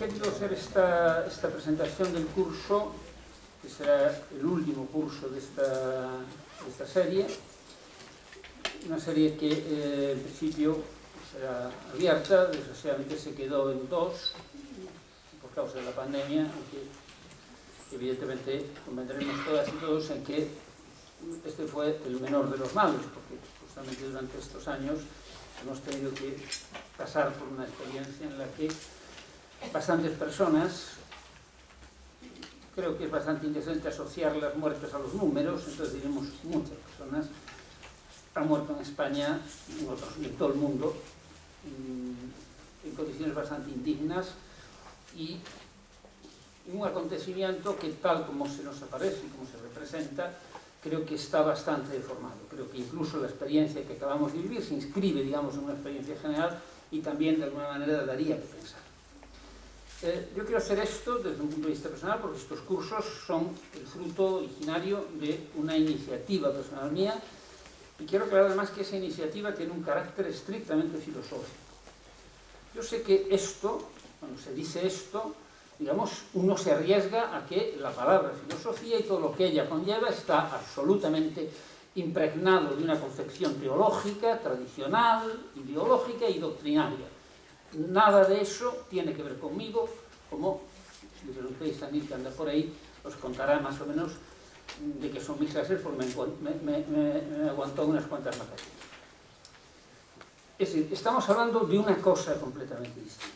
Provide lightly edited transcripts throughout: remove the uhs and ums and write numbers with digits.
querido hacer esta presentación del curso, que será el último curso de esta serie, una serie que en principio será abierta, desgraciadamente se quedó en 2 por causa de la pandemia, aunque evidentemente convendremos todas y todos en que este fue el menor de los males, porque justamente durante estos años hemos tenido que pasar por una experiencia en la que bastantes personas, creo que es bastante indecente asociar las muertes a los números, entonces diremos muchas personas han muerto en España y en todo el mundo en condiciones bastante indignas, y un acontecimiento que, tal como se nos aparece y como se representa, creo que está bastante deformado. Creo que incluso la experiencia que acabamos de vivir se inscribe, digamos, en una experiencia general y también de alguna manera daría que pensar. Yo quiero hacer esto desde un punto de vista personal porque estos cursos son el fruto originario de una iniciativa personal mía, y quiero aclarar además que esa iniciativa tiene un carácter estrictamente filosófico. Yo sé que esto, cuando se dice esto, digamos, uno se arriesga a que la palabra filosofía y todo lo que ella conlleva está absolutamente impregnado de una concepción teológica, tradicional, ideológica y doctrinaria. Nada de eso tiene que ver conmigo, como, si le preguntéis a mí que anda por ahí, os contará más o menos de que son mis clases, porque me aguantó unas cuantas materias. Es decir, estamos hablando de una cosa completamente distinta.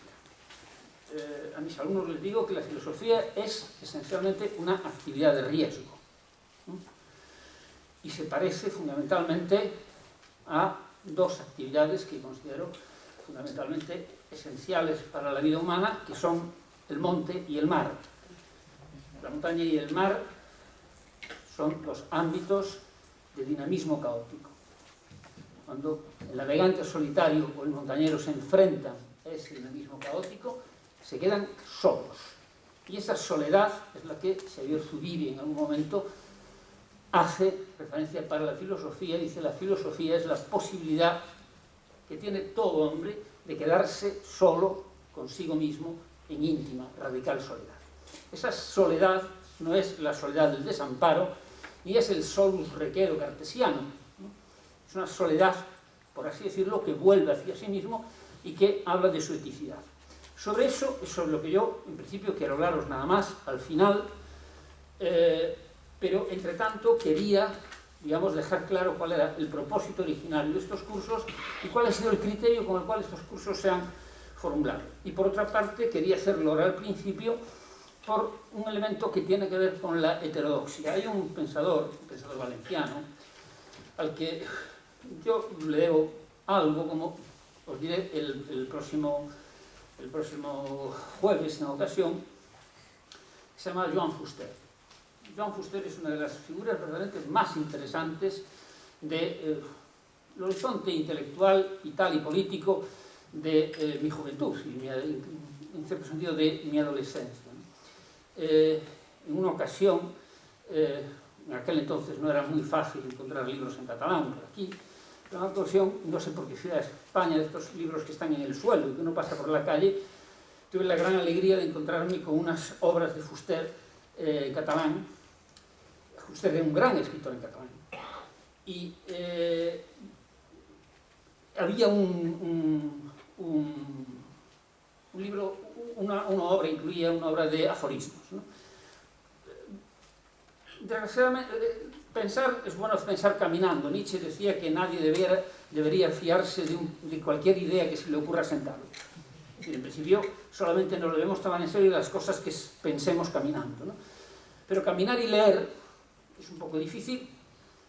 A mis alumnos les digo que la filosofía es esencialmente una actividad de riesgo, ¿no? Y se parece fundamentalmente a 2 actividades que considero fundamentalmente esenciales para la vida humana, que son el monte y el mar. La montaña y el mar son los ámbitos de dinamismo caótico. Cuando el navegante solitario o el montañero se enfrentan a ese dinamismo caótico, se quedan solos. Y esa soledad es la que Xavier Zubiri en algún momento hace referencia para la filosofía. Dice: la filosofía es la posibilidad que tiene todo hombre de quedarse solo consigo mismo en íntima, radical soledad. Esa soledad no es la soledad del desamparo, ni es el solus requero cartesiano, ¿no? Es una soledad, por así decirlo, que vuelve hacia sí mismo y que habla de su eticidad. Sobre eso es sobre lo que yo, en principio, quiero hablaros nada más al final, pero, entre tanto, quería, digamos, dejar claro cuál era el propósito originario de estos cursos y cuál ha sido el criterio con el cual estos cursos se han formulado. Y, por otra parte, quería hacerlo ahora al principio por un elemento que tiene que ver con la heterodoxia. Hay un pensador valenciano, al que yo le debo algo, como os diré el próximo jueves en ocasión, se llama Joan Fuster. Joan Fuster es una de las figuras verdaderamente más interesantes del horizonte intelectual y tal y político de mi juventud y, en cierto sentido, de mi adolescencia, ¿no? En una ocasión, en aquel entonces no era muy fácil encontrar libros en catalán por aquí, pero en una ocasión, no sé por qué ciudad de España, de estos libros que están en el suelo y que uno pasa por la calle, tuve la gran alegría de encontrarme con unas obras de Fuster en catalán. Fuster era un gran escritor en catalán. Y había un libro, una obra, incluía una obra de aforismos, ¿no? Desgraciadamente, es bueno pensar caminando. Nietzsche decía que nadie debería fiarse de cualquier idea que se le ocurra sentado. En principio, solamente nos debemos tomar en serio las cosas que pensemos caminando, ¿no? Pero caminar y leer es un poco difícil,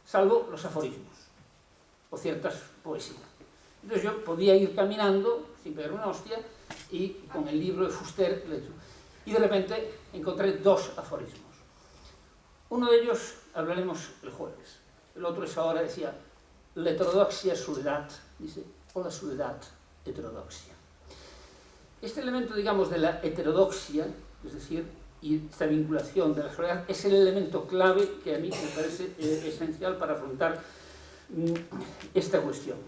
salvo los aforismos o ciertas poesías. Entonces yo podía ir caminando sin pegar una hostia y con el libro de Fuster, y de repente encontré 2 aforismos. Uno de ellos hablaremos el jueves, el otro es ahora, decía: la heterodoxia es soledad, dice, o la soledad heterodoxia. Este elemento, digamos, de la heterodoxia, es decir, y esta vinculación de la soledad, es el elemento clave que a mí me parece esencial para afrontar esta cuestión.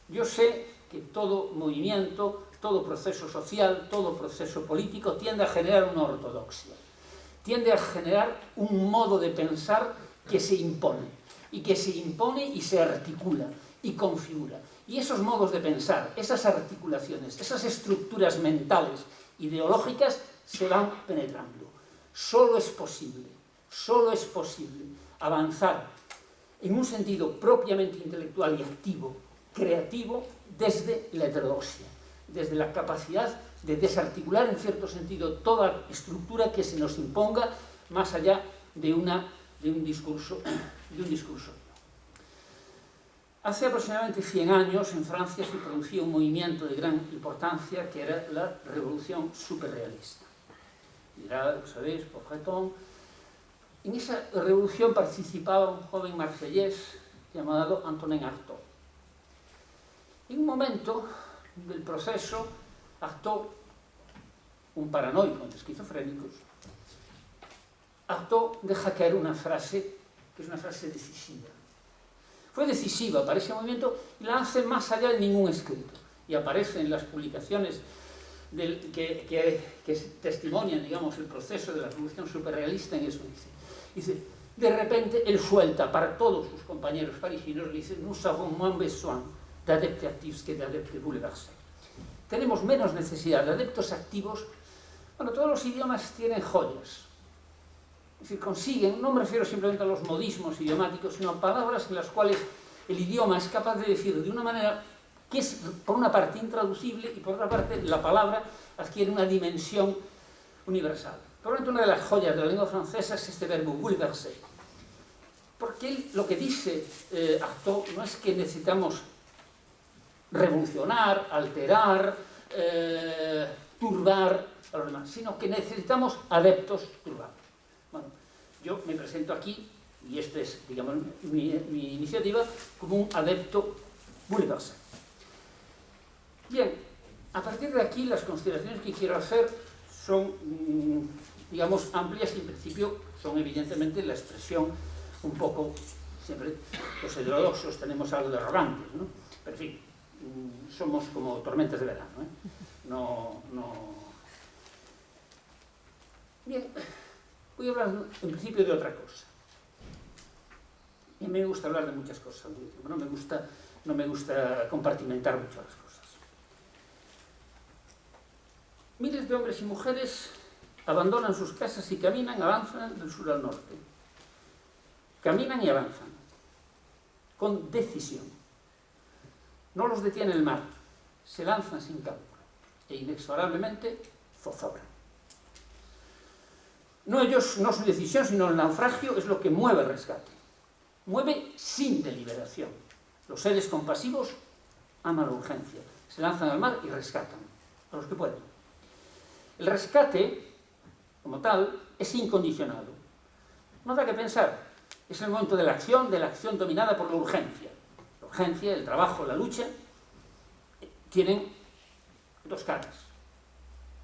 Yo sé que todo movimiento todo proceso social, todo proceso político tiende a generar una ortodoxia, tiende a generar un modo de pensar que se impone y se articula y configura. Y esos modos de pensar, esas articulaciones, esas estructuras mentales, ideológicas, se van penetrando. Solo es posible avanzar en un sentido propiamente intelectual y activo, creativo, desde la heterodoxia, desde la capacidad de desarticular en cierto sentido toda estructura que se nos imponga más allá de un discurso. Hace aproximadamente 100 años en Francia se producía un movimiento de gran importancia que era la revolución superrealista. Dirá, ¿sabéis? Por Breton. En esa revolución participaba un joven marsellés llamado Antonin Artaud. En un momento del proceso, Artaud, un paranoico de esquizofrénicos, Artaud deja caer una frase que es una frase decisiva. Fue decisiva para ese movimiento y la hace más allá de ningún escrito. Y aparece en las publicaciones que testimonian, digamos, el proceso de la revolución superrealista. En eso dice, de repente él suelta para todos sus compañeros parisinos, le dice: nous avons moins besoin d'adeptes actifs que d'adeptes bouleversés. Tenemos menos necesidad de adeptos activos. Bueno, todos los idiomas tienen joyas. Es decir, consiguen, no me refiero simplemente a los modismos idiomáticos, sino a palabras en las cuales el idioma es capaz de decir de una manera que es, por una parte, intraducible, y por otra parte, la palabra adquiere una dimensión universal. Probablemente una de las joyas de la lengua francesa es este verbo bouleverser. Porque él, lo que dice Artaud no es que necesitamos revolucionar, alterar, turbar a los demás, sino que necesitamos adeptos turbados. Bueno, yo me presento aquí, y esta es, digamos, mi iniciativa, como un adepto bouleversé. Bien, a partir de aquí las consideraciones que quiero hacer son, digamos, amplias y en principio son evidentemente la expresión un poco, siempre los heterodoxos tenemos algo de arrogantes, ¿no? Pero en fin, somos como tormentas de verano, ¿eh? No. Bien, voy a hablar en principio de otra cosa. Y me gusta hablar de muchas cosas, no me gusta compartimentar mucho las cosas. Miles de hombres y mujeres abandonan sus casas y caminan, avanzan del sur al norte. Caminan y avanzan, con decisión. No los detiene el mar, se lanzan sin cálculo e inexorablemente zozobran. No su decisión, sino el naufragio es lo que mueve el rescate. Mueve sin deliberación. Los seres compasivos aman la urgencia, se lanzan al mar y rescatan a los que pueden. El rescate, como tal, es incondicionado. No da que pensar, es el momento de la acción dominada por la urgencia. La urgencia, el trabajo, la lucha, tienen dos caras.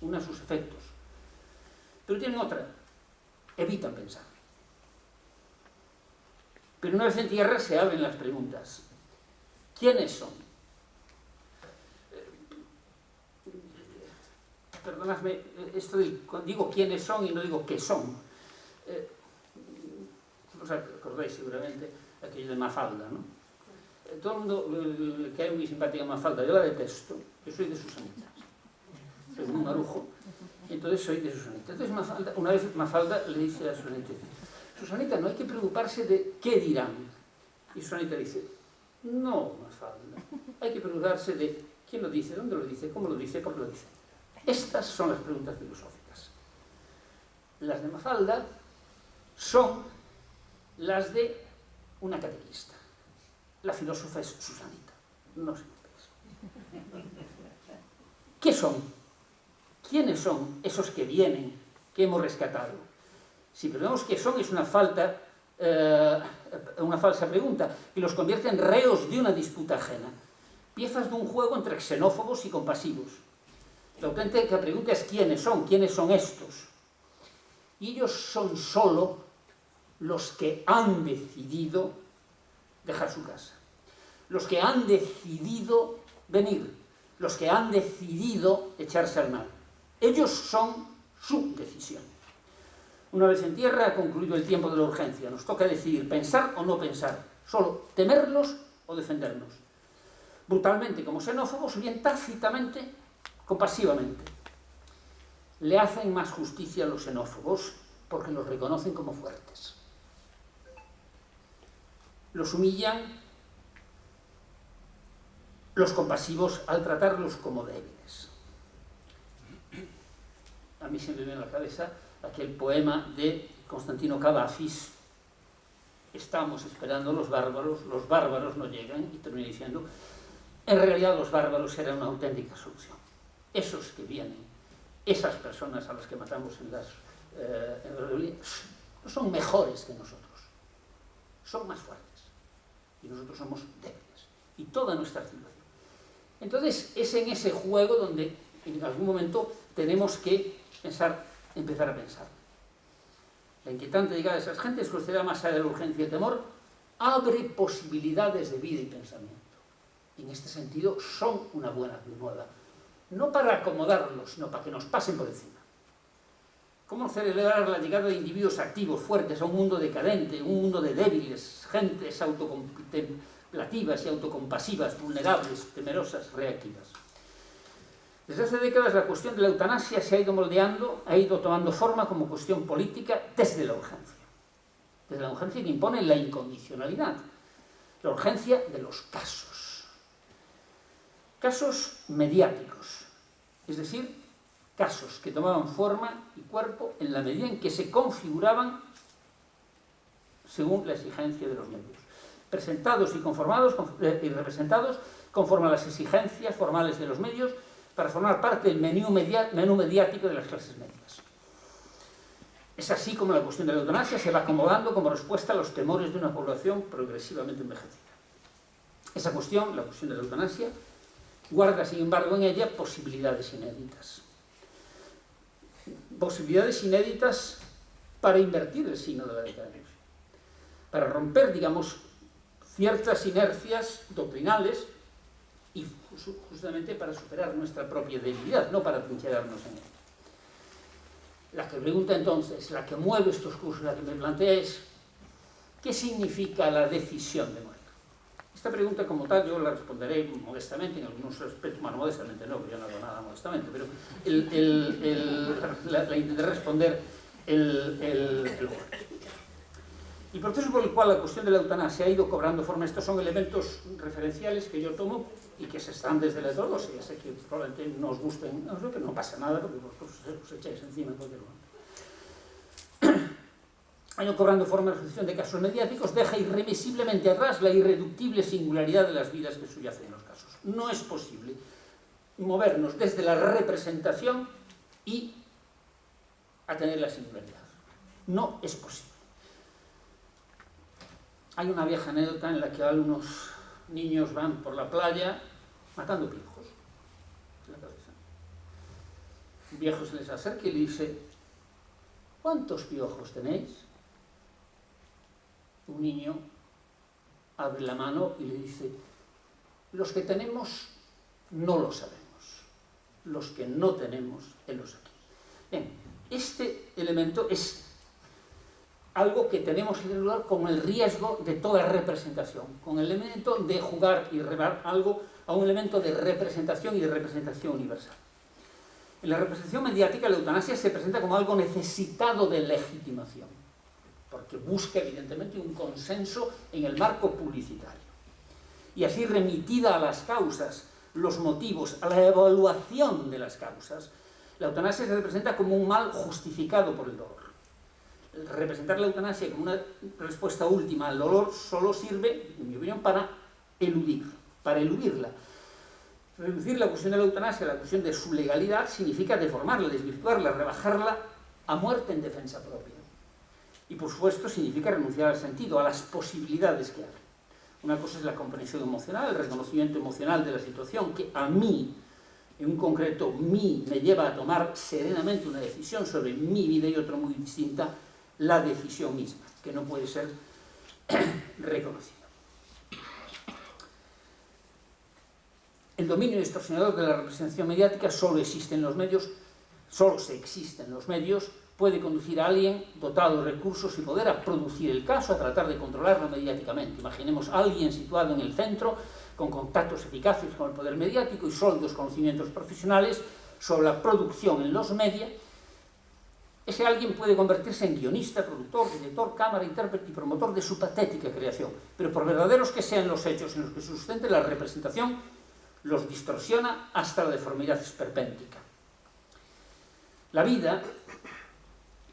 Una sus efectos, pero tienen otra. Evitan pensar. Pero una vez en tierra se abren las preguntas. ¿Quiénes son? Perdonadme, esto digo quiénes son y no digo qué son. Os acordáis seguramente aquello de Mafalda, ¿no? Todo el mundo que hay muy simpática Mafalda, yo la detesto, yo soy de Susanita. Soy muy marujo, y entonces soy de Susanita. Entonces una vez Mafalda le dice a Susanita: Susanita, no hay que preocuparse de qué dirán. Y Susanita dice: no, Mafalda, hay que preocuparse de quién lo dice, dónde lo dice, cómo lo dice, por qué lo dice. Estas son las preguntas filosóficas. Las de Mafalda son las de una catequista. La filósofa es Susanita, no sé qué es. ¿Qué son? ¿Quiénes son esos que vienen, que hemos rescatado? Si vemos que son, es una falsa pregunta, que los convierte en reos de una disputa ajena. Piezas de un juego entre xenófobos y compasivos. La auténtica pregunta es quiénes son estos. Y ellos son solo los que han decidido dejar su casa, los que han decidido venir, los que han decidido echarse al mar. Ellos son su decisión. Una vez en tierra ha concluido el tiempo de la urgencia. Nos toca decidir pensar o no pensar, solo temerlos o defendernos. Brutalmente como xenófobos, bien tácitamente, compasivamente. Le hacen más justicia a los xenófobos porque los reconocen como fuertes. Los humillan los compasivos al tratarlos como débiles. A mí se me viene a la cabeza aquel poema de Constantino Cavafis, estamos esperando los bárbaros no llegan, y termina diciendo, en realidad los bárbaros eran una auténtica solución. Esos que vienen, esas personas a las que matamos en las rebeliones, no son mejores que nosotros, son más fuertes, y nosotros somos débiles, y toda nuestra situación. Entonces es en ese juego donde en algún momento tenemos que empezar a pensar. La inquietante llegada de esas gentes, considerada más allá de la urgencia y temor, abre posibilidades de vida y pensamiento. Y en este sentido son una buena nueva, no para acomodarlos, sino para que nos pasen por encima. ¿Cómo celebrar la llegada de individuos activos, fuertes, a un mundo decadente, un mundo de débiles, gentes autocontemplativas y autocompasivas, vulnerables, temerosas, reactivas? Desde hace décadas la cuestión de la eutanasia se ha ido moldeando, ha ido tomando forma como cuestión política desde la urgencia. Desde la urgencia que impone la incondicionalidad. La urgencia de los casos. Casos mediáticos. Es decir, casos que tomaban forma y cuerpo en la medida en que se configuraban según la exigencia de los medios. Presentados y conformados y representados conforme a las exigencias formales de los medios, para formar parte del menú mediático de las clases medias. Es así como la cuestión de la eutanasia se va acomodando como respuesta a los temores de una población progresivamente envejecida. Esa cuestión, la cuestión de la eutanasia, guarda, sin embargo, en ella posibilidades inéditas. Posibilidades inéditas para invertir el signo de la decadencia. Para romper, digamos, ciertas inercias doctrinales y justamente para superar nuestra propia debilidad, no para trincherarnos en ella. La que pregunta entonces, la que mueve estos cursos, la que me plantea es, ¿qué significa la decisión de muerte? Esta pregunta como tal yo la responderé modestamente, en algunos aspectos, bueno, modestamente no, porque yo no hago nada modestamente, pero la intentaré responder el El proceso por el cual la cuestión de la eutanasia ha ido cobrando forma, estos son elementos referenciales que yo tomo y que se están desde la ortodoxia. Ya sé que probablemente no os gusten, no sé, pero no pasa nada porque vosotros os echáis encima en cualquier momento. Ha ido cobrando forma la sucesión de casos mediáticos, deja irremisiblemente atrás la irreductible singularidad de las vidas que subyacen en los casos. No es posible movernos desde la representación y a tener la singularidad. No es posible. Hay una vieja anécdota en la que algunos niños van por la playa matando piojos en la cabeza. Un viejo se les acerca y le dice, ¿cuántos piojos tenéis? Un niño abre la mano y le dice, los que tenemos no lo sabemos, los que no tenemos, helos aquí. Bien, este elemento es algo que tenemos que regular con el riesgo de toda representación, con el elemento de jugar y rebar algo a un elemento de representación y de representación universal. En la representación mediática la eutanasia se presenta como algo necesitado de legitimación, porque busca evidentemente un consenso en el marco publicitario. Y así remitida a las causas, los motivos, a la evaluación de las causas, la eutanasia se representa como un mal justificado por el dolor. Representar la eutanasia como una respuesta última al dolor solo sirve, en mi opinión, para eludirla. Reducir la cuestión de la eutanasia a la cuestión de su legalidad significa deformarla, desvirtuarla, rebajarla a muerte en defensa propia. Y por supuesto significa renunciar al sentido, a las posibilidades que abre. Una cosa es la comprensión emocional, el reconocimiento emocional de la situación, que a mí, en un concreto, me lleva a tomar serenamente una decisión sobre mi vida, y otra muy distinta, la decisión misma, que no puede ser reconocida. El el dominio distorsionador de la representación mediática solo existe en los medios, puede conducir a alguien dotado de recursos y poder a producir el caso, a tratar de controlarlo mediáticamente. Imaginemos a alguien situado en el centro, con contactos eficaces con el poder mediático y sólidos conocimientos profesionales sobre la producción en los medios. Ese alguien puede convertirse en guionista, productor, director, cámara, intérprete y promotor de su patética creación. Pero por verdaderos que sean los hechos en los que se sustente la representación, los distorsiona hasta la deformidad esperpéntica. La vida,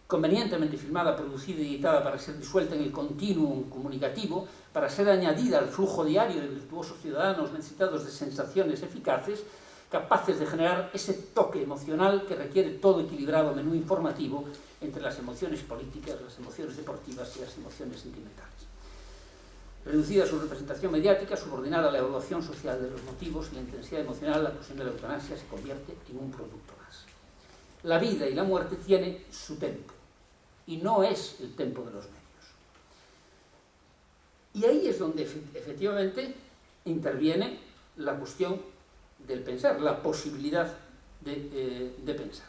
convenientemente filmada, producida y editada para ser disuelta en el continuum comunicativo, para ser añadida al flujo diario de virtuosos ciudadanos necesitados de sensaciones eficaces, capaces de generar ese toque emocional que requiere todo equilibrado menú informativo entre las emociones políticas, las emociones deportivas y las emociones sentimentales. Reducida a su representación mediática, subordinada a la evaluación social de los motivos y la intensidad emocional, la cuestión de la eutanasia se convierte en un producto más. La vida y la muerte tienen su tempo, y no es el tempo de los medios. Y ahí es donde efectivamente interviene la cuestión del pensar, la posibilidad de pensar.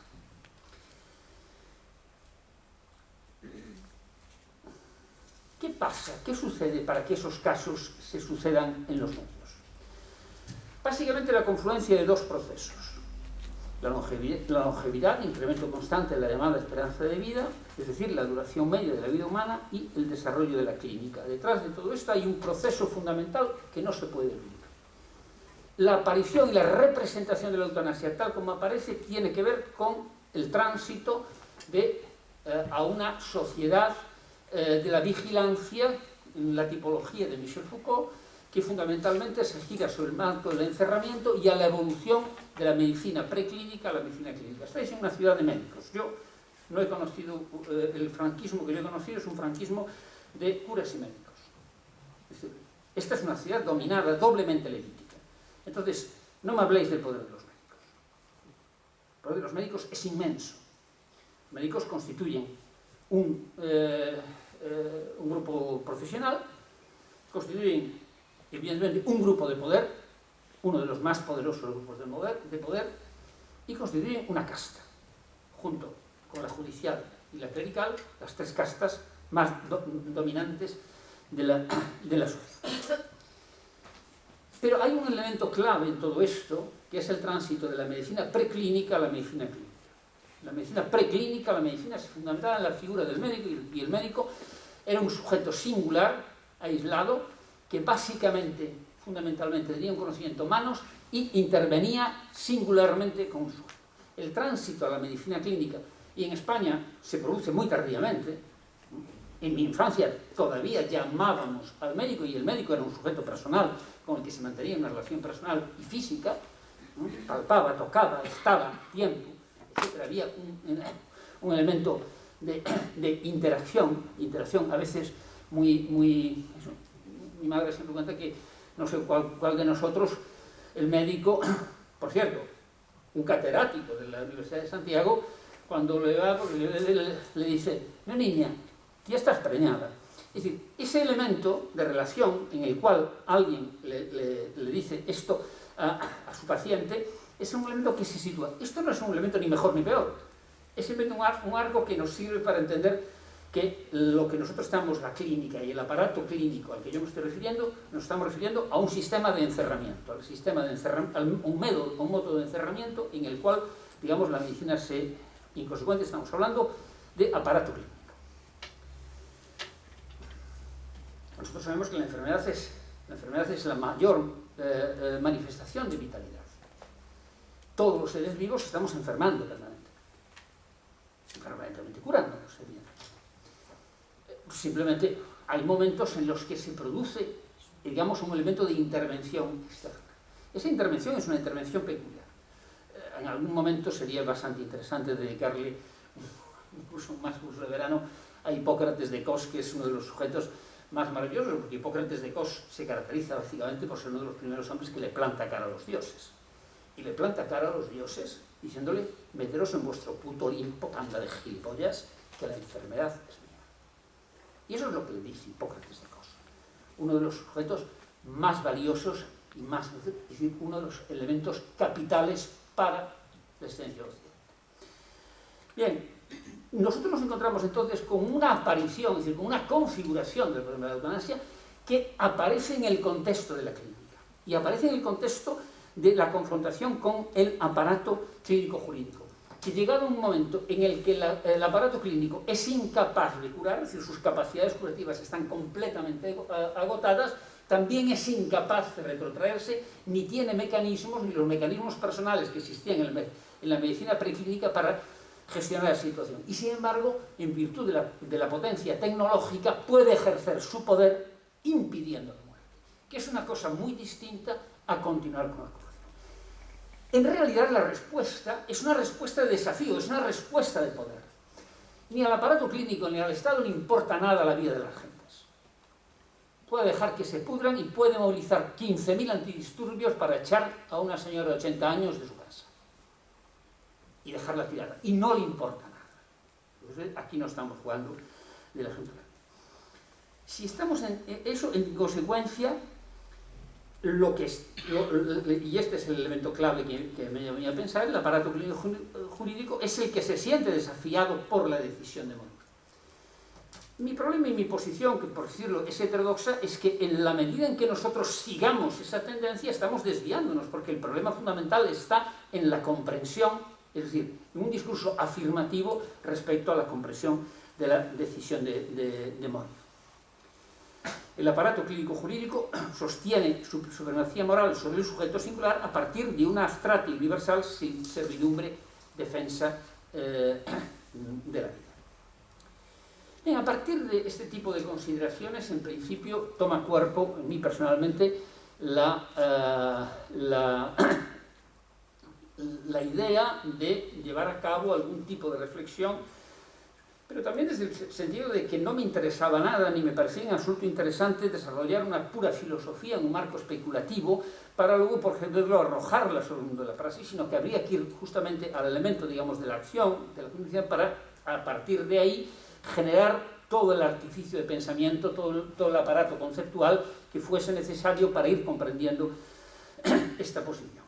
¿Qué pasa? ¿Qué sucede para que esos casos se sucedan en los medios? Básicamente la confluencia de dos procesos. La longevidad, incremento constante de la llamada esperanza de vida, es decir, la duración media de la vida humana, y el desarrollo de la clínica. Detrás de todo esto hay un proceso fundamental que no se puede eludir. La aparición y la representación de la eutanasia tal como aparece tiene que ver con el tránsito a una sociedad de la vigilancia, en la tipología de Michel Foucault, que fundamentalmente se gira sobre el marco del encerramiento y a la evolución de la medicina preclínica a la medicina clínica. Estáis en una ciudad de médicos. Yo no he conocido, el franquismo que yo he conocido es un franquismo de curas y médicos. Es decir, esta es una ciudad dominada, doblemente levítica. Entonces, no me habléis del poder de los médicos. El poder de los médicos es inmenso. Los médicos constituyen un grupo profesional, constituyen evidentemente un grupo de poder, uno de los más poderosos grupos de poder, y constituyen una casta, junto con la judicial y la clerical, las tres castas más dominantes de la sociedad. Pero hay un elemento clave en todo esto, que es el tránsito de la medicina preclínica a la medicina clínica. La medicina preclínica, la medicina se fundamentaba en la figura del médico, y el médico era un sujeto singular, aislado, que básicamente, fundamentalmente, tenía un conocimiento manos y intervenía singularmente con un sujeto. El tránsito a la medicina clínica, y en España se produce muy tardíamente. En mi infancia todavía llamábamos al médico, y el médico era un sujeto personal con el que se mantenía una relación personal y física, ¿no? Palpaba, tocaba, estaba, tiempo, etc. Había un elemento de interacción a veces muy eso. Mi madre siempre cuenta que no sé cuál de nosotros, el médico, por cierto, un catedrático de la Universidad de Santiago, cuando le va, le dice: no, niña, ya estás preñada. Es decir, ese elemento de relación en el cual alguien le dice esto a su paciente, es un elemento que se sitúa. Esto no es un elemento ni mejor ni peor, es simplemente un arco que nos sirve para entender que lo que nosotros estamos, la clínica y el aparato clínico al que yo me estoy refiriendo, nos estamos refiriendo a un sistema de encerramiento, a un método de encerramiento en el cual, digamos, la medicina inconsecuente, estamos hablando de aparato clínico. Nosotros sabemos que la enfermedad es la mayor manifestación de vitalidad. Todos los seres vivos estamos enfermando permanentemente curándonos, evidentemente. Simplemente hay momentos en los que se produce, digamos, un elemento de intervención externa. Esa intervención es una intervención peculiar. En algún momento sería bastante interesante dedicarle un curso de verano a Hipócrates de Cos, que es uno de los sujetos más maravillosos, porque Hipócrates de Cos se caracteriza básicamente por ser uno de los primeros hombres que le planta cara a los dioses. Y le planta cara a los dioses diciéndole: meteros en vuestro puto Olimpo, panda de gilipollas, que la enfermedad es mía. Y eso es lo que le dice Hipócrates de Cos, uno de los sujetos más valiosos y más, es decir, uno de los elementos capitales para la existencia de Occidente. Bien, nosotros nos encontramos entonces con una aparición, es decir, con una configuración del problema de la eutanasia que aparece en el contexto de la clínica y aparece en el contexto de la confrontación con el aparato clínico-jurídico. Que llegado un momento en el que el aparato clínico es incapaz de curar, es decir, sus capacidades curativas están completamente agotadas, también es incapaz de retrotraerse, ni tiene mecanismos, ni los mecanismos personales que existían en la medicina preclínica para gestionar la situación. Y sin embargo, en virtud de la potencia tecnológica, puede ejercer su poder impidiendo la muerte, que es una cosa muy distinta a continuar con la curación. En realidad la respuesta es una respuesta de desafío, es una respuesta de poder. Ni al aparato clínico ni al Estado le importa nada la vida de las gentes. Puede dejar que se pudran y puede movilizar 15.000 antidisturbios para echar a una señora de 80 años de su casa y dejarla tirada. Y no le importa nada. Entonces, aquí no estamos jugando del asunto. Si estamos en eso, en consecuencia, y este es el elemento clave que me venía a pensar, el aparato clínico jurídico es el que se siente desafiado por la decisión de morir. Mi problema y mi posición, que por decirlo es heterodoxa, es que en la medida en que nosotros sigamos esa tendencia estamos desviándonos, porque el problema fundamental está en la comprensión, es decir, en un discurso afirmativo respecto a la comprensión de la decisión de morir. El aparato clínico-jurídico sostiene su supremacía moral sobre el sujeto singular a partir de una abstracta y universal servidumbre, defensa de la vida. Bien, a partir de este tipo de consideraciones, en principio, toma cuerpo, en mí personalmente, la idea de llevar a cabo algún tipo de reflexión, pero también desde el sentido de que no me interesaba nada, ni me parecía en absoluto interesante desarrollar una pura filosofía en un marco especulativo para luego, por ejemplo, arrojarla sobre el mundo de la praxis, sino que habría que ir justamente al elemento, digamos, de la acción, de la cognición, para, a partir de ahí, generar todo el artificio de pensamiento, todo el aparato conceptual que fuese necesario para ir comprendiendo esta posición.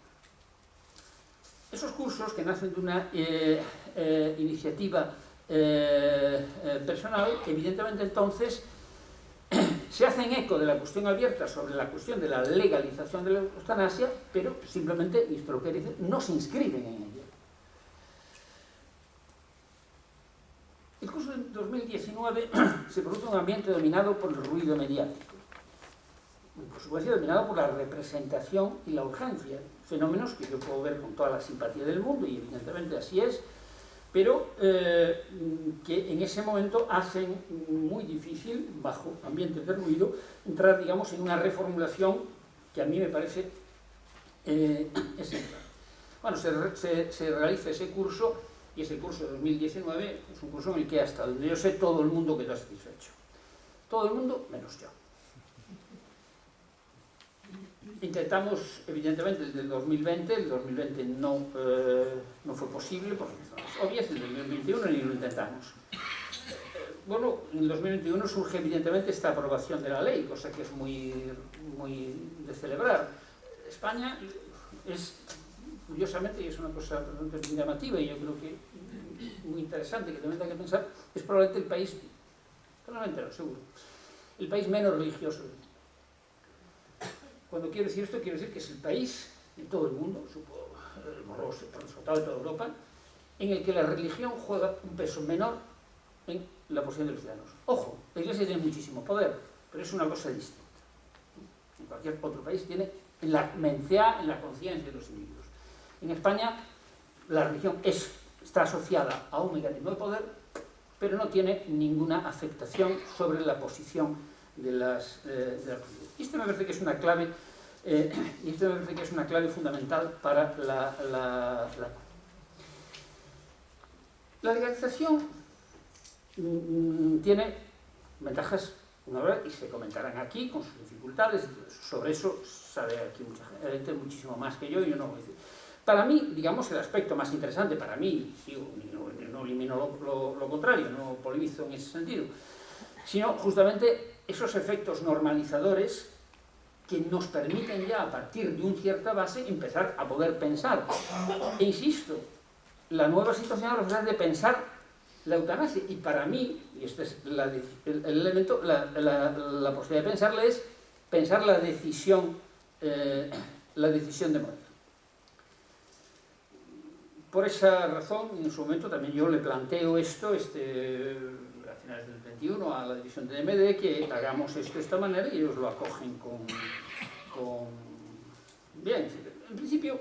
Esos cursos, que nacen de una iniciativa personal, evidentemente entonces se hacen eco de la cuestión abierta sobre la cuestión de la legalización de la eutanasia, pero simplemente, y esto lo que dice, no se inscriben en ella. El curso de 2019 se produce un ambiente dominado por el ruido mediático, por supuesto dominado por la representación y la urgencia, fenómenos que yo puedo ver con toda la simpatía del mundo, y evidentemente así es, pero que en ese momento hacen muy difícil, bajo ambientes de ruido, entrar, digamos, en una reformulación que a mí me parece esencial. Bueno, se realiza ese curso, y ese curso de 2019 es un curso en el que hasta donde yo sé todo el mundo quedó satisfecho. Todo el mundo, menos yo. Intentamos, evidentemente, desde el 2020, el 2020 no fue posible, por razones obvias, en el 2021 ni lo intentamos. Bueno, en el 2021 surge evidentemente esta aprobación de la ley, cosa que es muy de celebrar. España es, curiosamente, y es una cosa bastante llamativa y yo creo que muy interesante, que también hay que pensar, es probablemente el país, probablemente no, seguro, el país menos religioso del mundo. Cuando quiero decir esto, quiero decir que es el país en todo el mundo, supongo, sobre toda Europa, en el que la religión juega un peso menor en la posición de los ciudadanos. Ojo, la Iglesia tiene muchísimo poder, pero es una cosa distinta. En cualquier otro país tiene en la mencea, en la conciencia de los individuos. En España, la religión está asociada a un mecanismo de poder, pero no tiene ninguna afectación sobre la posición de las comunidades. Y esto me parece que es una clave, fundamental para la legalización. Tiene ventajas, una verdad, y se comentarán aquí con sus dificultades. Sobre eso sabe aquí mucha gente muchísimo más que yo no voy a decir. Para mí, digamos, el aspecto más interesante, para mí, digo, no elimino lo contrario, no polemizo en ese sentido, sino justamente esos efectos normalizadores que nos permiten ya, a partir de una cierta base, empezar a poder pensar. E insisto, la nueva situación es la posibilidad de pensar la eutanasia, y para mí, y este es el elemento, la posibilidad de pensarla es pensar la decisión de morir. Por esa razón, en su momento también yo le planteo esto, a finales del 21, a la división de DMD, que hagamos esto de esta manera, y ellos lo acogen con bien. En principio,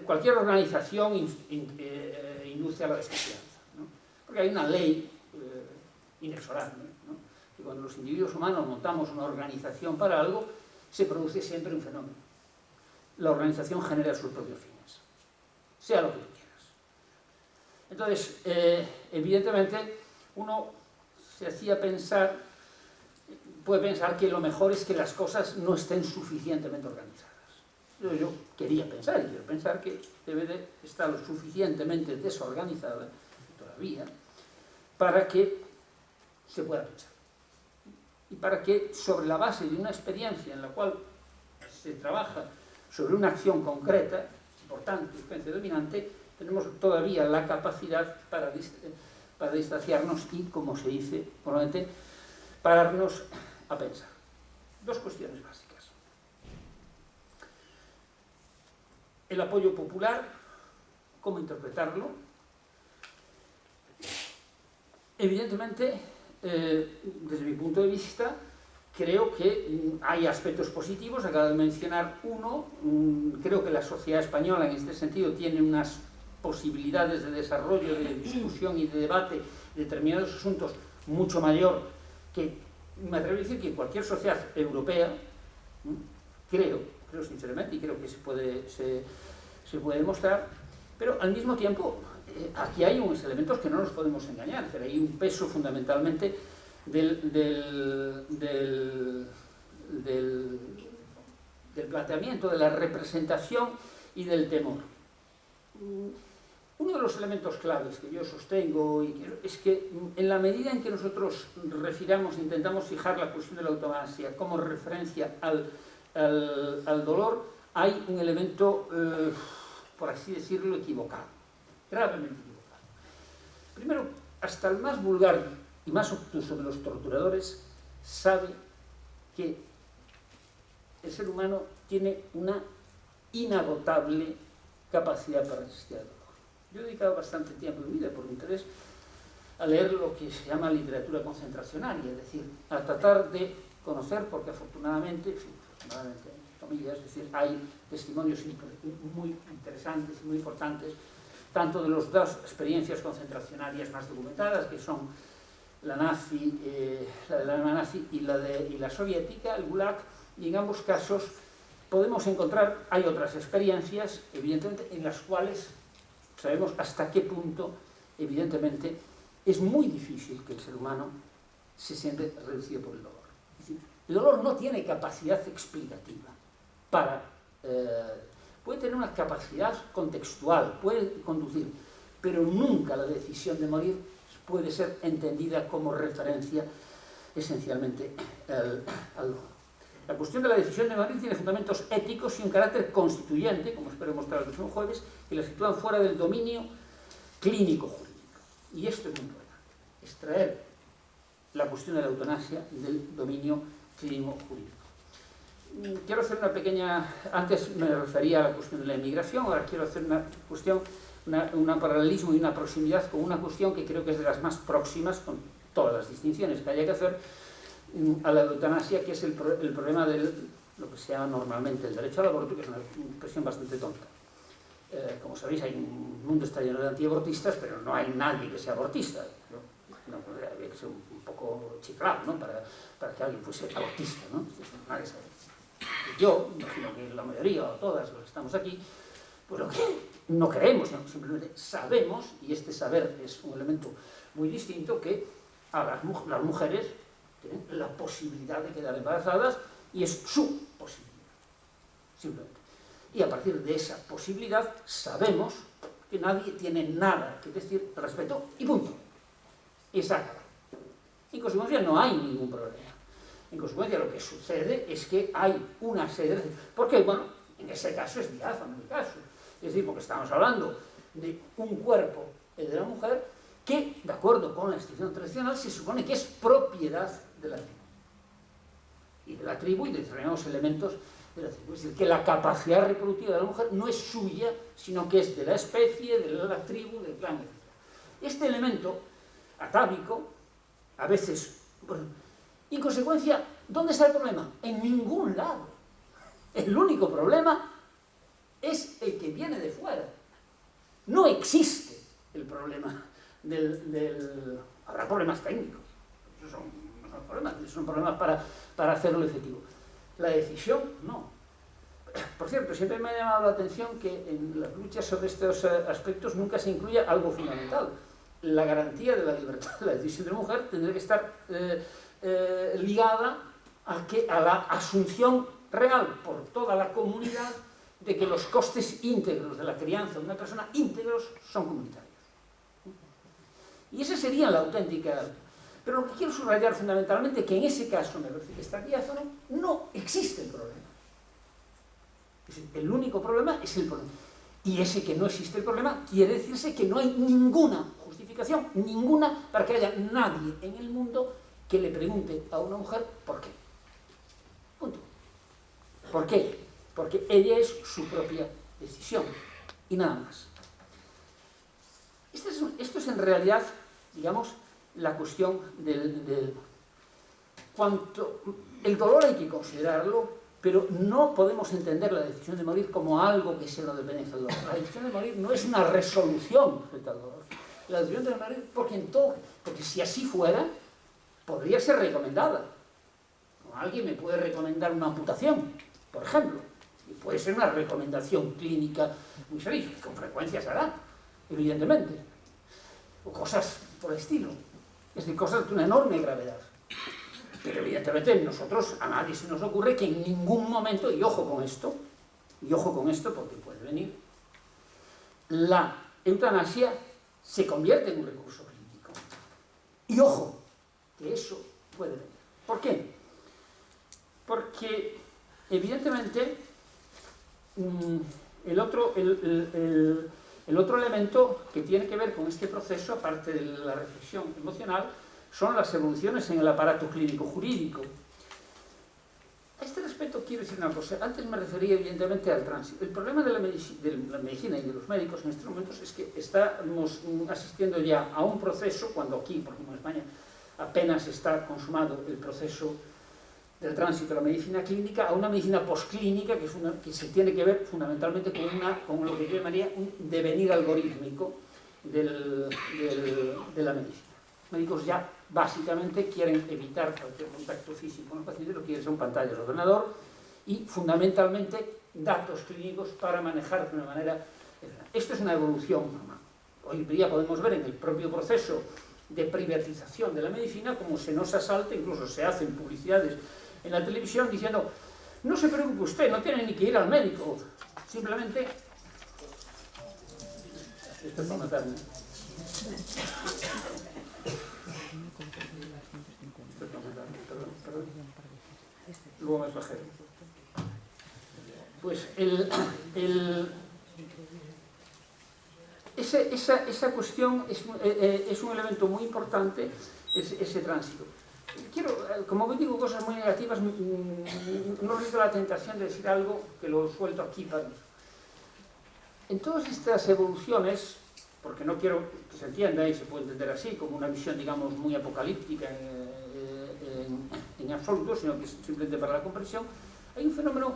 cualquier organización induce a la desconfianza, ¿no? Porque hay una ley inexorable, ¿no? Que cuando los individuos humanos montamos una organización para algo, se produce siempre un fenómeno. La organización genera sus propios fines, sea lo que tú quieras. Entonces, evidentemente, uno se hacía pensar, puede pensar que lo mejor es que las cosas no estén suficientemente organizadas. Yo quería pensar, y quiero pensar, que debe de estar lo suficientemente desorganizada todavía para que se pueda pensar. Y para que, sobre la base de una experiencia en la cual se trabaja sobre una acción concreta, importante, urgente, dominante, tenemos todavía la capacidad para distanciarnos y, como se dice, probablemente, pararnos a pensar. Dos cuestiones básicas. El apoyo popular, ¿cómo interpretarlo? Evidentemente, desde mi punto de vista, creo que hay aspectos positivos. Acabo de mencionar uno. Creo que la sociedad española, en este sentido, tiene unas posibilidades de desarrollo, de discusión y de debate de determinados asuntos mucho mayor que, me atrevo a decir, que cualquier sociedad europea. Creo sinceramente, y creo que se puede demostrar, pero al mismo tiempo aquí hay unos elementos que no nos podemos engañar. Pero hay un peso fundamentalmente del planteamiento, de la representación y del temor. Uno de los elementos claves que yo sostengo es que, en la medida en que nosotros intentamos fijar la cuestión de la eutanasia como referencia al dolor, hay un elemento, por así decirlo, equivocado, gravemente equivocado. Primero, hasta el más vulgar y más obtuso de los torturadores sabe que el ser humano tiene una inagotable capacidad para resistir al dolor. Yo he dedicado bastante tiempo en mi vida, por interés, a leer lo que se llama literatura concentracionaria, es decir, a tratar de conocer, porque afortunadamente, comillas, es decir, hay testimonios muy interesantes y muy importantes, tanto de las dos experiencias concentracionarias más documentadas, que son la nazi, la de la nazi y la soviética, el Gulag, y en ambos casos podemos encontrar, hay otras experiencias, evidentemente, en las cuales sabemos hasta qué punto, evidentemente, es muy difícil que el ser humano se siente reducido por el dolor. Es decir, el dolor no tiene capacidad explicativa puede tener una capacidad contextual, puede conducir, pero nunca la decisión de morir puede ser entendida como referencia esencialmente al dolor. La cuestión de la decisión de morir tiene fundamentos éticos y un carácter constituyente, como espero mostrar el próximo jueves, que la sitúan fuera del dominio clínico jurídico. Y esto es muy importante, extraer la cuestión de la eutanasia del dominio clínico jurídico. Quiero hacer una pequeña... Antes me refería a la cuestión de la inmigración, ahora quiero hacer una cuestión, un paralelismo y una proximidad con una cuestión que creo que es de las más próximas, con todas las distinciones que haya que hacer, a la eutanasia, que es el problema de lo que se llama normalmente el derecho al aborto, que es una expresión bastante tonta. Como sabéis, hay un mundo está lleno de antiabortistas, pero no hay nadie que sea abortista. Había que ser un poco chiflado, ¿no?, para que alguien fuese abortista, ¿no? Nadie sabe. Yo, imagino que la mayoría o todas los que estamos aquí, pues lo que no creemos, ¿no?, simplemente sabemos, y este saber es un elemento muy distinto, que a las mujeres tienen la posibilidad de quedar embarazadas, y es su posibilidad, simplemente. Y a partir de esa posibilidad sabemos que nadie tiene nada que decir al respecto, y punto. Y se acaba. En consecuencia no hay ningún problema. En consecuencia, lo que sucede es que hay una serie de... Porque, bueno, en ese caso es diáfano el caso. Es decir, porque estamos hablando de un cuerpo de la mujer que, de acuerdo con la institución tradicional, se supone que es propiedad de la tribu. Y de la tribu y de determinados elementos de la tribu. Es decir, que la capacidad reproductiva de la mujer no es suya, sino que es de la especie, de la tribu, del clan, etc. Este elemento atávico, a veces... Bueno, en consecuencia, ¿dónde está el problema? En ningún lado. El único problema es el que viene de fuera. No existe el problema Habrá problemas técnicos. Esos son problemas para hacerlo efectivo. La decisión, no. Por cierto, siempre me ha llamado la atención que en las luchas sobre estos aspectos nunca se incluye algo fundamental. La garantía de la libertad de la decisión de la mujer tendría que estar ligada a la asunción real por toda la comunidad de que los costes íntegros de la crianza de una persona íntegros son comunitarios. Y esa sería la auténtica... Pero lo que quiero subrayar fundamentalmente es que en ese caso, me parece que está diáfano, no existe el problema. Es decir, el único problema es el problema. Y ese que no existe el problema quiere decirse que no hay ninguna justificación, ninguna, para que haya nadie en el mundo que le pregunte a una mujer ¿por qué? Punto. ¿Por qué? Porque ella es su propia decisión y nada más. Esto es en realidad, digamos, la cuestión del cuanto... El dolor hay que considerarlo, pero no podemos entender la decisión de morir como algo que sea una dependencia del dolor. La decisión de morir no es una resolución frente al dolor. La decisión de morir, porque si así fuera, podría ser recomendada. Alguien me puede recomendar una amputación, por ejemplo. Y puede ser una recomendación clínica muy seria, que con frecuencia se hará, evidentemente. O cosas por el estilo. Es decir, cosas de una enorme gravedad. Pero evidentemente nosotros, a nadie se nos ocurre que en ningún momento, y ojo con esto porque puede venir, la eutanasia se convierte en un recurso clínico. Y ojo, que eso puede venir. ¿Por qué? Porque evidentemente el otro elemento que tiene que ver con este proceso, aparte de la reflexión emocional, son las evoluciones en el aparato clínico-jurídico. A este respecto quiero decir una cosa. Antes me refería evidentemente al tránsito. El problema de la medicina y de los médicos en estos momentos es que estamos asistiendo ya a un proceso, cuando aquí, por ejemplo en España, apenas está consumado el proceso del tránsito de la medicina clínica a una medicina posclínica que se tiene que ver fundamentalmente con lo que yo llamaría un devenir algorítmico de la medicina. Los médicos ya básicamente quieren evitar cualquier contacto físico con los pacientes, lo que quieren son pantallas de ordenador y fundamentalmente datos clínicos para manejar de una manera... Esto es una evolución normal. Hoy día podemos ver en el propio proceso de privatización de la medicina como se nos asalta, incluso se hacen publicidades en la televisión diciendo no se preocupe usted, no tiene ni que ir al médico, simplemente... Esto es para matarme. Perdón. Luego me bajé. Pues esa cuestión es un elemento muy importante, ese tránsito. Como digo cosas muy negativas, no resisto la tentación de decir algo que lo suelto aquí para eso. En todas estas evoluciones, porque no quiero que se entienda y se puede entender así, como una visión, digamos, muy apocalíptica en absoluto, sino que es simplemente para la comprensión, hay un fenómeno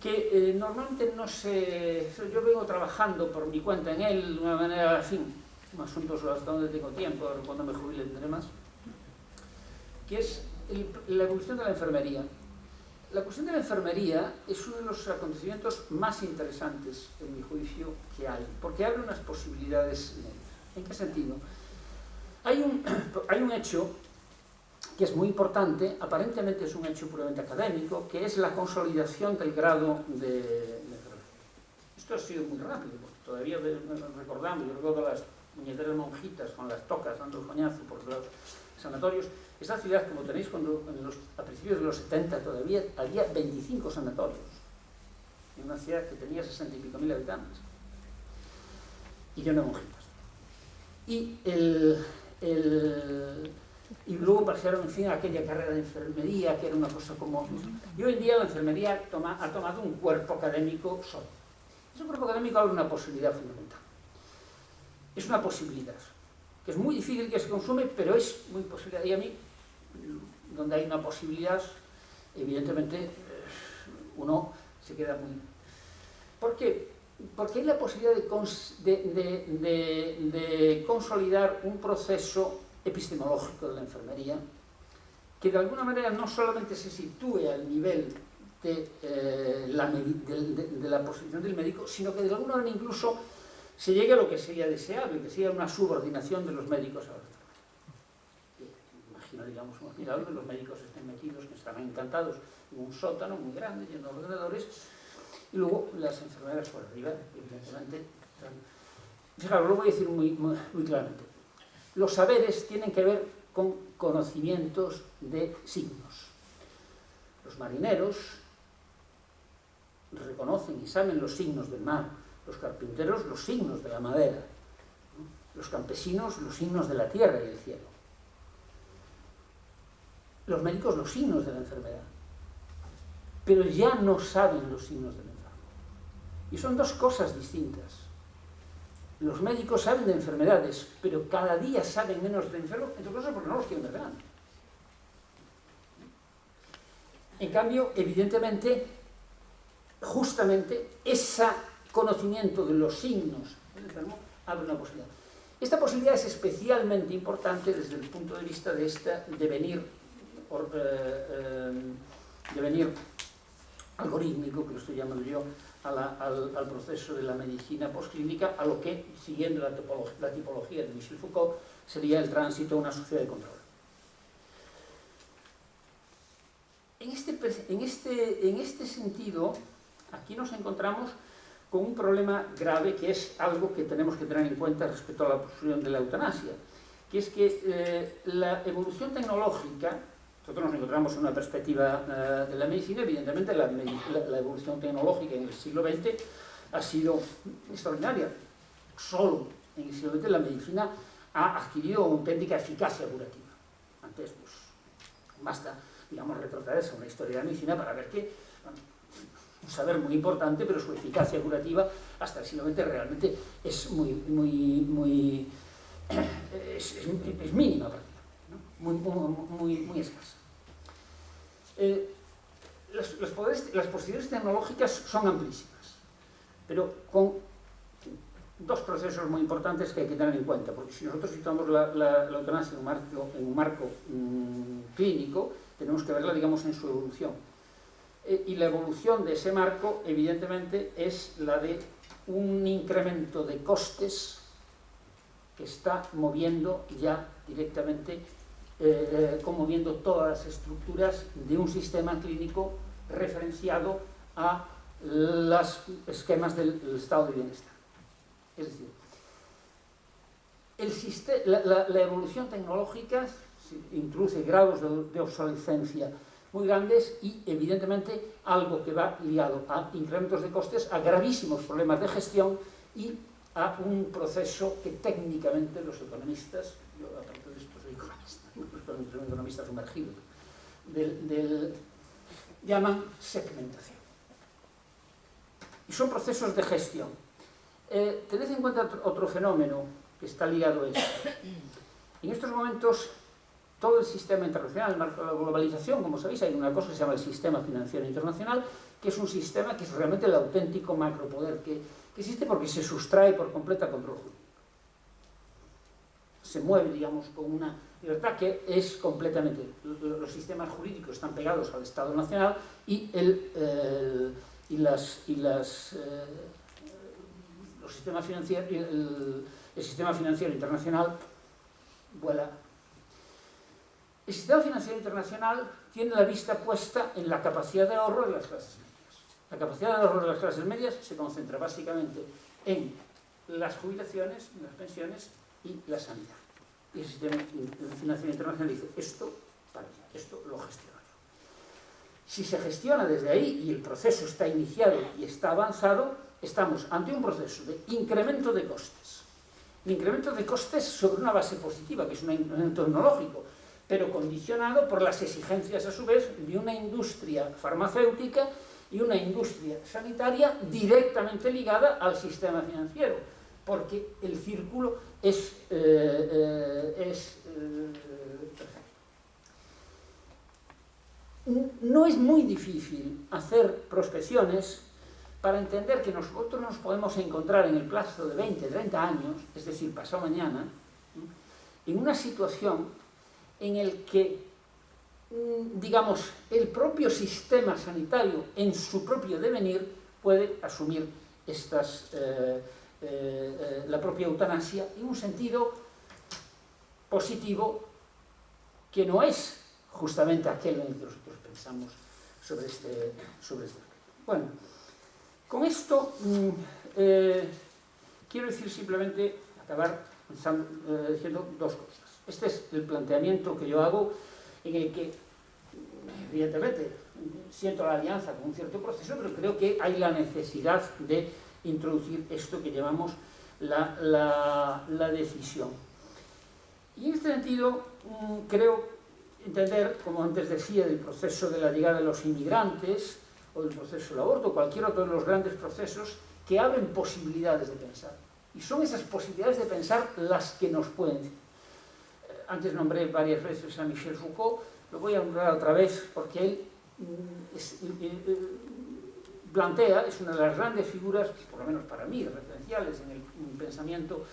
que normalmente no se... Yo vengo trabajando por mi cuenta en él de una manera, en fin, un asunto hasta donde tengo tiempo, cuando me jubile tendré más, que es la evolución de la enfermería. La cuestión de la enfermería es uno de los acontecimientos más interesantes, en mi juicio, que hay, porque abre unas posibilidades. ¿En qué sentido? Hay un hecho que es muy importante, aparentemente es un hecho puramente académico, que es la consolidación del grado de enfermedad. Esto ha sido muy rápido, porque todavía recordamos, yo recuerdo puñeteras monjitas con las tocas dando el coñazo por los sanatorios. Esta ciudad, como tenéis, a principios de los 70 todavía había 25 sanatorios, en una ciudad que tenía 60 y pico mil habitantes, y lleno de monjitas. Y luego pasaron, en fin, a aquella carrera de enfermería, que era una cosa como... Y hoy en día la enfermería ha tomado un cuerpo académico solo. Ese cuerpo académico abre una posibilidad fundamental. Es una posibilidad, que es muy difícil que se consume, pero es muy posibilidad. Y a mí, donde hay una posibilidad, evidentemente, uno se queda muy... ¿Por qué? Porque hay la posibilidad de consolidar un proceso epistemológico de la enfermería que de alguna manera no solamente se sitúe al nivel de la posición del médico, sino que de alguna manera incluso se llegue a lo que sería deseable, que sería una subordinación de los médicos a la enfermería. Imagino, digamos, unos milagros que los médicos estén metidos, que están encantados en un sótano muy grande, lleno de ordenadores, y luego las enfermeras por arriba, evidentemente. Fijaros, lo voy a decir muy claramente. Los saberes tienen que ver con conocimientos de signos. Los marineros reconocen y saben los signos del mar, los carpinteros los signos de la madera, los campesinos los signos de la tierra y del cielo, los médicos los signos de la enfermedad, pero ya no saben los signos del enfermo. Y son dos cosas distintas. Los médicos saben de enfermedades, pero cada día saben menos de enfermos, entre otras cosas porque no los quieren ver grande. En cambio, evidentemente, justamente, ese conocimiento de los signos del enfermo abre una posibilidad. Esta posibilidad es especialmente importante desde el punto de vista de este devenir algorítmico, que lo estoy llamando yo, al proceso de la medicina postclínica, a lo que, siguiendo la tipología de Michel Foucault, sería el tránsito a una sociedad de control. En este sentido, aquí nos encontramos con un problema grave, que es algo que tenemos que tener en cuenta respecto a la posición de la eutanasia, que es que la evolución tecnológica, nosotros nos encontramos en una perspectiva de la medicina, evidentemente la evolución tecnológica en el siglo XX ha sido extraordinaria. Solo en el siglo XX la medicina ha adquirido auténtica eficacia curativa. Antes, pues, basta, digamos, retrotraerse a una historia de la medicina para ver que, bueno, un saber muy importante, pero su eficacia curativa hasta el siglo XX realmente es muy mínima, ¿no? Muy escasa. Las posibilidades tecnológicas son amplísimas, pero con dos procesos muy importantes que hay que tener en cuenta, porque si nosotros situamos la eutanasia en un marco clínico, tenemos que verla, digamos, en su evolución. Y la evolución de ese marco, evidentemente, es la de un incremento de costes que está moviendo ya directamente, conmoviendo todas las estructuras de un sistema clínico referenciado a los esquemas del estado de bienestar. Es decir, la evolución tecnológica introduce grados de obsolescencia muy grandes y, evidentemente, algo que va ligado a incrementos de costes, a gravísimos problemas de gestión y a un proceso que técnicamente los economistas, yo aparte de esto soy economista sumergido, llaman segmentación. Y son procesos de gestión. Tened en cuenta otro fenómeno que está ligado a esto. En estos momentos, todo el sistema internacional, el marco de la globalización, como sabéis, hay una cosa que se llama el sistema financiero internacional, que es un sistema que es realmente el auténtico macropoder que existe porque se sustrae por completo a control jurídico. Se mueve, digamos, con una libertad que es completamente... Los sistemas jurídicos están pegados al Estado Nacional y el sistema financiero internacional vuela. El sistema financiero internacional tiene la vista puesta en la capacidad de ahorro de las clases medias. La capacidad de ahorro de las clases medias se concentra básicamente en las jubilaciones, en las pensiones y la sanidad. Y el sistema de financiación internacional dice, esto para mí, esto lo gestiono yo. Si se gestiona desde ahí y el proceso está iniciado y está avanzado, estamos ante un proceso de incremento de costes. Un incremento de costes sobre una base positiva, que es un incremento tecnológico, pero condicionado por las exigencias, a su vez, de una industria farmacéutica y una industria sanitaria directamente ligada al sistema financiero, porque el círculo es perfecto. No es muy difícil hacer prospecciones para entender que nosotros nos podemos encontrar en el plazo de 20, 30 años, es decir, pasado mañana, en una situación en el que, digamos, el propio sistema sanitario en su propio devenir puede asumir la propia eutanasia en un sentido positivo que no es justamente aquel en el que nosotros pensamos sobre este aspecto. Bueno, con esto quiero decir simplemente, acabar diciendo dos cosas. Este es el planteamiento que yo hago, en el que, evidentemente, siento la alianza con un cierto proceso, pero creo que hay la necesidad de introducir esto que llamamos la decisión. Y en este sentido, creo entender, como antes decía, del proceso de la llegada de los inmigrantes, o del proceso del aborto, cualquier otro de los grandes procesos que abren posibilidades de pensar. Y son esas posibilidades de pensar las que nos pueden... Antes nombré varias veces a Michel Foucault, lo voy a nombrar otra vez porque él plantea, es una de las grandes figuras, por lo menos para mí, referenciales en el pensamiento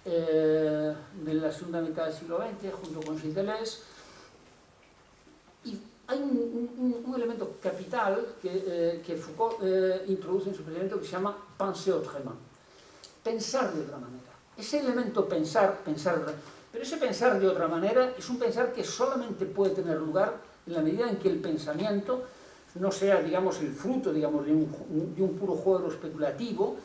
de la segunda mitad del siglo XX, junto con Gilles Deleuze. Y hay un elemento capital que Foucault introduce en su pensamiento que se llama penser autrement, pensar de otra manera. Ese elemento pensar, pero ese pensar de otra manera es un pensar que solamente puede tener lugar en la medida en que el pensamiento no sea, digamos, el fruto, digamos, de un puro juego especulativo,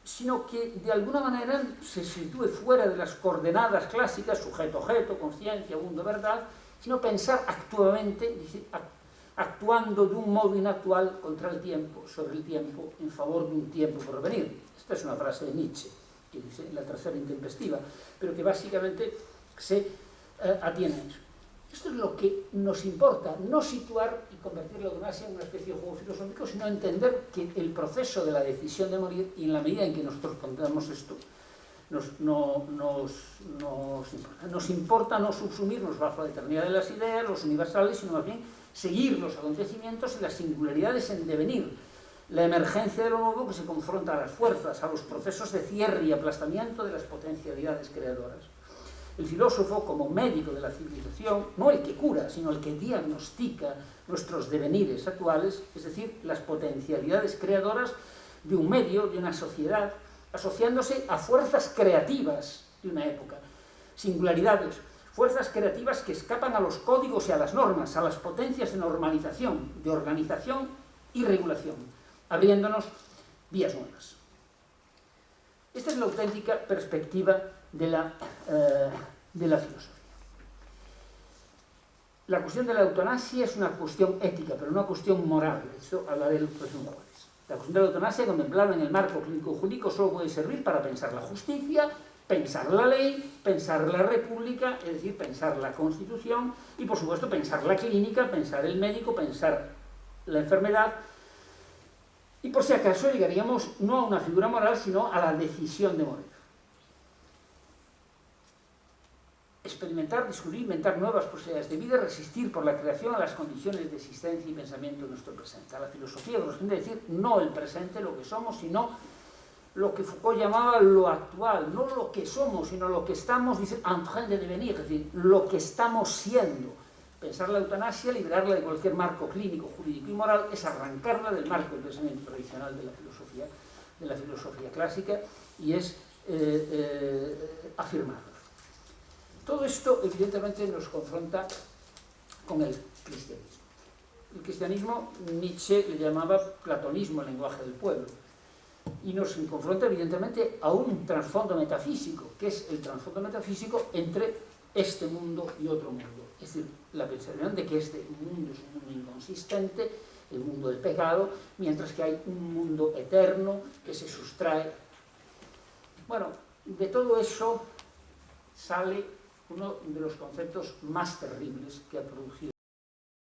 sino que de alguna manera se sitúe fuera de las coordenadas clásicas, sujeto-objeto, conciencia, mundo-verdad, sino pensar activamente, actuando de un modo inactual contra el tiempo, sobre el tiempo, en favor de un tiempo por venir. Esta es una frase de Nietzsche, que dice la tercera intempestiva, pero que básicamente se atiene a eso. Esto es lo que nos importa, no situar y convertir la eutanasia en una especie de juego filosófico, sino entender que el proceso de la decisión de morir, y en la medida en que nosotros pondamos esto, nos importa no subsumirnos bajo la eternidad de las ideas, los universales, sino más bien seguir los acontecimientos y las singularidades en devenir, la emergencia de lo nuevo que se confronta a las fuerzas, a los procesos de cierre y aplastamiento de las potencialidades creadoras. El filósofo, como médico de la civilización, no el que cura, sino el que diagnostica nuestros devenires actuales, es decir, las potencialidades creadoras de un medio, de una sociedad, asociándose a fuerzas creativas de una época, singularidades, fuerzas creativas que escapan a los códigos y a las normas, a las potencias de normalización, de organización y regulación, abriéndonos vías nuevas. Esta es la auténtica perspectiva de la filosofía. La cuestión de la eutanasia es una cuestión ética, pero no una cuestión moral. Esto hablaré el próximo jueves. La cuestión de la eutanasia, contemplada en el marco clínico-jurídico, solo puede servir para pensar la justicia, pensar la ley, pensar la república, es decir, pensar la constitución, y por supuesto pensar la clínica, pensar el médico, pensar la enfermedad. Y por si acaso llegaríamos no a una figura moral, sino a la decisión de morir. Experimentar, descubrir, inventar nuevas posibilidades de vida, resistir por la creación a las condiciones de existencia y pensamiento de nuestro presente. A la filosofía corresponde decir no el presente, lo que somos, sino lo que Foucault llamaba lo actual, no lo que somos, sino lo que estamos, dice, en train de devenir, es decir, lo que estamos siendo. Pensar la eutanasia, liberarla de cualquier marco clínico, jurídico y moral, es arrancarla del marco del pensamiento tradicional de la filosofía clásica, y es afirmarla. Todo esto, evidentemente, nos confronta con el cristianismo. El cristianismo, Nietzsche le llamaba platonismo, el lenguaje del pueblo. Y y nos confronta evidentemente a un trasfondo metafísico, que es el trasfondo metafísico entre este mundo y otro mundo. Es decir, la percepción de que este mundo es un mundo inconsistente, el mundo del pecado, mientras que hay un mundo eterno que se sustrae. Bueno, de todo eso sale uno de los conceptos más terribles que ha producido